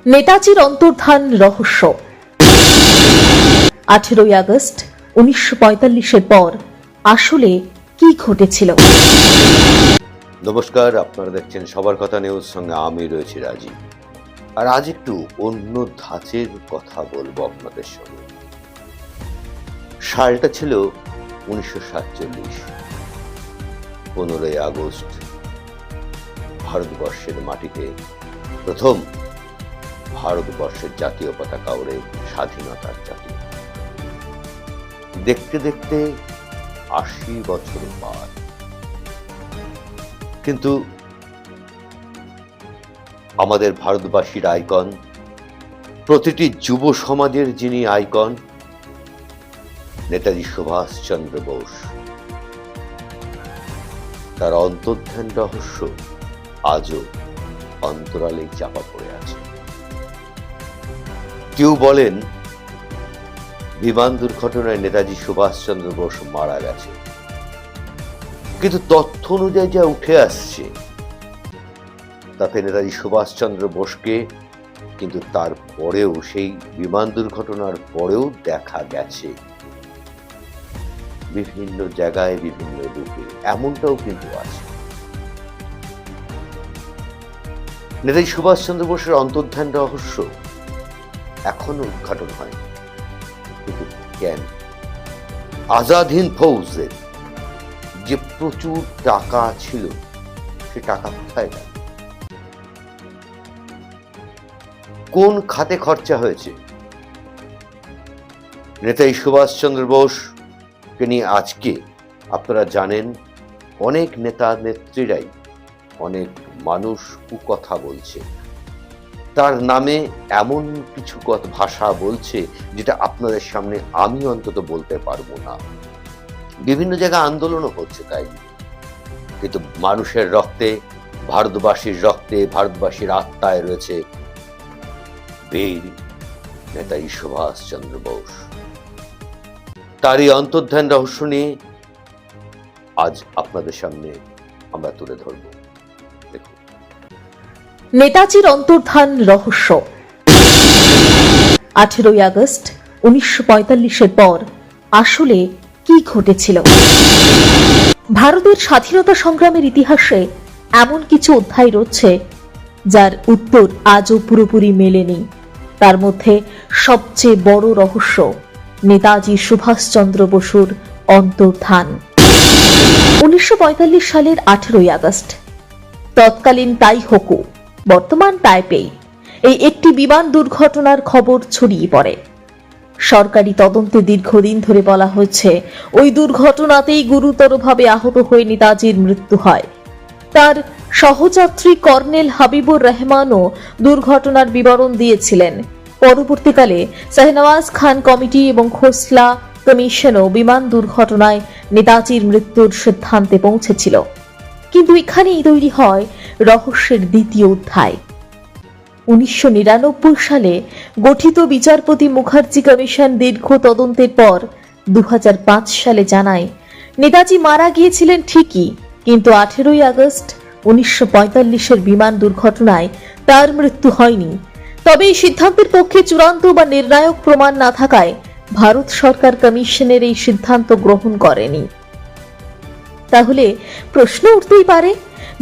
নেতাজির অন্তর্ধান রহস্য। 18 আগস্ট 1945-এর পর আসলে কি ঘটেছিল? নমস্কার, আপনারা দেখছেন সবার কথা নিউজ, সঙ্গে আমি রয়েছি রাজীব। আর আজ একটু অন্য ধাঁচের কথা বলবো আপনাদের সঙ্গে। সালটা ছিল 1947। 15 আগস্ট ভারতবর্ষের মাটিতে প্রথম ভারতবর্ষের জাতীয় পতাকা ওড়ে, স্বাধীনতার জাতীয়। দেখতে দেখতে 80 বছর পার, কিন্তু আমাদের ভারতবাসীর আইকন, প্রতিটি যুব সমাজের যিনি আইকন, নেতাজি সুভাষচন্দ্র বোস, তার অন্তর্ধান রহস্য আজও অন্তরালে চাপা পড়ে আছে। কেউ বলেন বিমান দুর্ঘটনায় নেতাজি সুভাষচন্দ্র বোস মারা গেছে, কিন্তু তথ্য অনুযায়ী যা উঠে আসছে তাতে নেতাজি সুভাষচন্দ্র বোসকে কিন্তু তারপরেও, সেই বিমান দুর্ঘটনার পরেও দেখা গেছে বিভিন্ন জায়গায়, বিভিন্ন রূপে, এমনটাও কিন্তু আছে। নেতাজি সুভাষচন্দ্র বোসের অন্তর্ধান রহস্য এখনো উদ্ঘাটন হয়নি, কিন্তু কেন? আজাদ হিন্দ ফৌজের যে প্রচুর টাকা ছিল, সে টাকা কোথায় গেল? কোন খাতে খরচা হয়েছে? নেতাজি সুভাষচন্দ্র বোসকে নিয়ে আজকে আপনারা জানেন অনেক নেতা নেত্রীরাই, অনেক মানুষ কুকথা বলছে, তার নামে এমন কিছু ভাষা বলছে যেটা আপনাদের সামনে আমি অন্তত বলতে পারবো না। বিভিন্ন জায়গায় আন্দোলনও হচ্ছে, তাই কিন্তু মানুষের রক্তে, ভারতবাসীর রক্তে, ভারতবাসীর আত্মায় রয়েছে বীর নেতাজি সুভাষচন্দ্র বোস। তারই অন্তর্ধান রহস্য নিয়ে আজ আপনাদের সামনে আমরা তুলে ধরব। দেখুন, নেতাজির অন্তর্ধান রহস্য। 18 আগস্ট 1945-এর পর আসলে কি ঘটেছিল? ভারতের স্বাধীনতা সংগ্রামের ইতিহাসে এমন কিছু অধ্যায় রয়েছে যার উত্তর আজও পুরোপুরি মেলেনি। তার মধ্যে সবচেয়ে বড় রহস্য নেতাজি সুভাষচন্দ্র বসুর অন্তর্ধান। 1945 সালের 18 আগস্ট তৎকালীন তাইহোকু, বর্তমান তাইপেই, এই একটি বিমান দুর্ঘটনার খবর ছড়িয়ে পড়ে। সরকারি তদন্তে দীর্ঘদিন ধরে বলা হয়েছে ওই দুর্ঘটনাতেই গুরুতরভাবে আহত হয়ে নেতাজির মৃত্যু হয়। তার সহযাত্রী কর্নেল হাবিবুর রহমানও দুর্ঘটনার বিবরণ দিয়েছিলেন। পরবর্তীকালে শাহনওয়াজ খান কমিটি এবং খোসলা কমিশনও বিমান দুর্ঘটনায় নেতাজির মৃত্যুর সিদ্ধান্তে পৌঁছেছিল। কিন্তু এখানেই তৈরি হয় রহস্যের দ্বিতীয় অধ্যায়। 1999 সালে গঠিত বিচারপতি মুখার্জি কমিশন দীর্ঘ তদন্তের পর 2005 সালে জানায় নেতাজি মারা গিয়েছিলেন ঠিকই, কিন্তু 18 আগস্ট 1945-এর বিমান দুর্ঘটনায় তার মৃত্যু হয়নি। তবে এই সিদ্ধান্তের পক্ষে চূড়ান্ত বা নির্ণায়ক প্রমাণ না থাকায় ভারত সরকার কমিশনের এই সিদ্ধান্ত গ্রহণ করেনি। তাহলে প্রশ্ন উঠতেই পারে,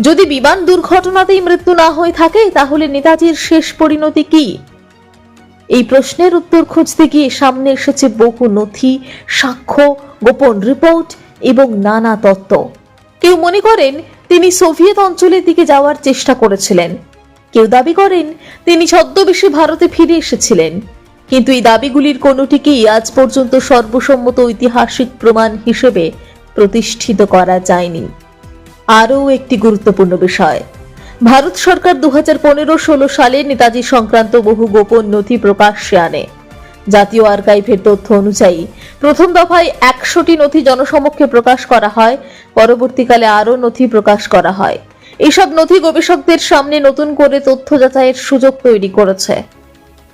যদি বিমান দুর্ঘটনাতেই মৃত্যু না হয়ে থাকে, তাহলে নেতাজির শেষ পরিণতি কি? এই প্রশ্নের উত্তর খুঁজতে গিয়ে সামনে এসেছে বহু নথি, সাক্ষ্য, গোপন রিপোর্ট এবং নানা তত্ত্ব। কেউ মনে করেন তিনি সোভিয়েত অঞ্চলের দিকে যাওয়ার চেষ্টা করেছিলেন, কেউ দাবি করেন তিনি ছদ্মবেশে ভারতে ফিরে এসেছিলেন, কিন্তু এই দাবিগুলির কোনোটিকেই আজ পর্যন্ত সর্বসম্মত ঐতিহাসিক প্রমাণ হিসেবে প্রতিষ্ঠিত করা যায়নি। আরও একটি গুরুত্বপূর্ণ বিষয়, ভারত সরকার 2015-16 সালে নেতাজি সংক্রান্ত বহু গোপন নথি প্রকাশ্যে আনে। জাতীয় আর্কাইভের তথ্য অনুযায়ী প্রথম দফায় 100টি নথি জনসমক্ষে প্রকাশ করা হয়, পরবর্তীকালে আরও নথি প্রকাশ করা হয়। এইসব নথি গবেষকদের সামনে নতুন করে তথ্য যাচাইয়ের সুযোগ তৈরি করেছে।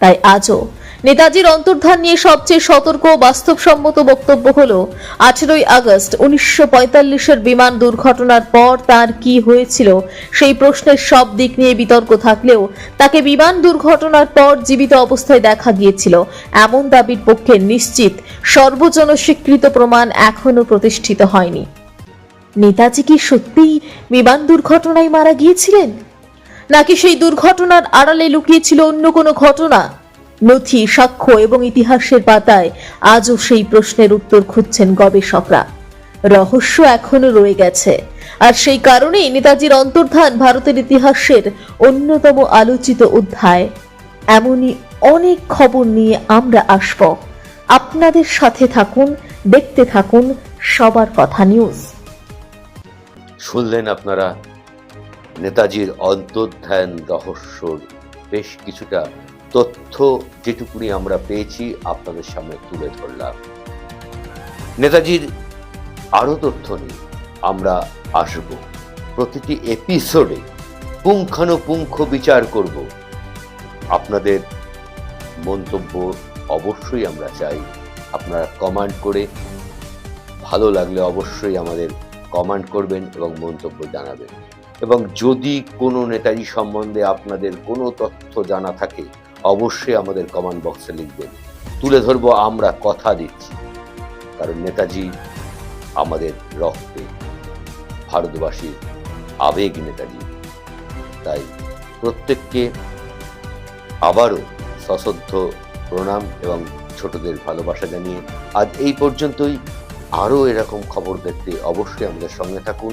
তাই আজও নেতাজির অন্তর্ধান নিয়ে সবচেয়ে সতর্ক ও বাস্তবসম্মত বক্তব্য হলো 18ই আগস্ট 1945-এর বিমান দুর্ঘটনার পর তার কি হয়েছিল সেই প্রশ্নের সব দিক নিয়ে বিতর্ক থাকলেও তাকে বিমান দুর্ঘটনার পর জীবিত অবস্থায় দেখা গিয়েছিল এমন দাবির পক্ষে নিশ্চিত সর্বজন স্বীকৃত প্রমাণ এখনো প্রতিষ্ঠিত হয়নি। নেতাজি কি সত্যিই বিমান দুর্ঘটনায় মারা গিয়েছিলেন, নাকি সেই দুর্ঘটনার আড়ালে লুকিয়েছিল অন্য কোনো ঘটনা? নথি, সাক্ষ্য এবং ইতিহাসের পাতায় আজও সেই প্রশ্নের উত্তর খুঁজছেন গবেষকরা। রহস্য এখনো রয়ে গেছে, আর সেই কারণেই নেতাজির অন্তর্ধান ভারতের ইতিহাসের অন্যতম আলোচিত অধ্যায়। এমনই অনেক খবর নিয়ে আমরা আসব। আপনাদের সাথে থাকুন, দেখতে থাকুন সবার কথা নিউজ। শুনলেন আপনারা নেতাজির অন্তর্ধান রহস্যর বেশ কিছুটা তথ্য, যেটুকুনি আমরা পেয়েছি আপনাদের সামনে তুলে ধরলাম। নেতাজির আরো তথ্য নিয়ে আমরা আসব, প্রতিটি এপিসোডে পুঙ্খানুপুঙ্খ বিচার করব। আপনাদের মন্তব্য অবশ্যই আমরা চাই। আপনারা কমেন্ট করে, ভালো লাগলে অবশ্যই আমাদের কমেন্ট করবেন এবং মন্তব্য জানাবেন। এবং যদি কোনো নেতাজি সম্বন্ধে আপনাদের কোনো তথ্য জানা থাকে অবশ্যই আমাদের কমেন্ট বক্সে লিখবেন, তুলে ধরবো। আমরা কথা দিচ্ছি, কারণ নেতাজি আমাদের রক্তে, ভারতবাসীর আবেগ নেতাজি। তাই প্রত্যেককে আবারও সশ্রদ্ধ প্রণাম এবং ছোটদের ভালোবাসা জানিয়ে আজ এই পর্যন্তই। আরও এরকম খবর দেখতে অবশ্যই আমাদের সঙ্গে থাকুন।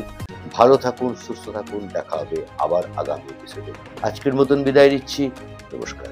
ভালো থাকুন, সুস্থ থাকুন। দেখা হবে আবার আগামী এপিসোডে। আজকের মতন বিদায় নিচ্ছি। নমস্কার।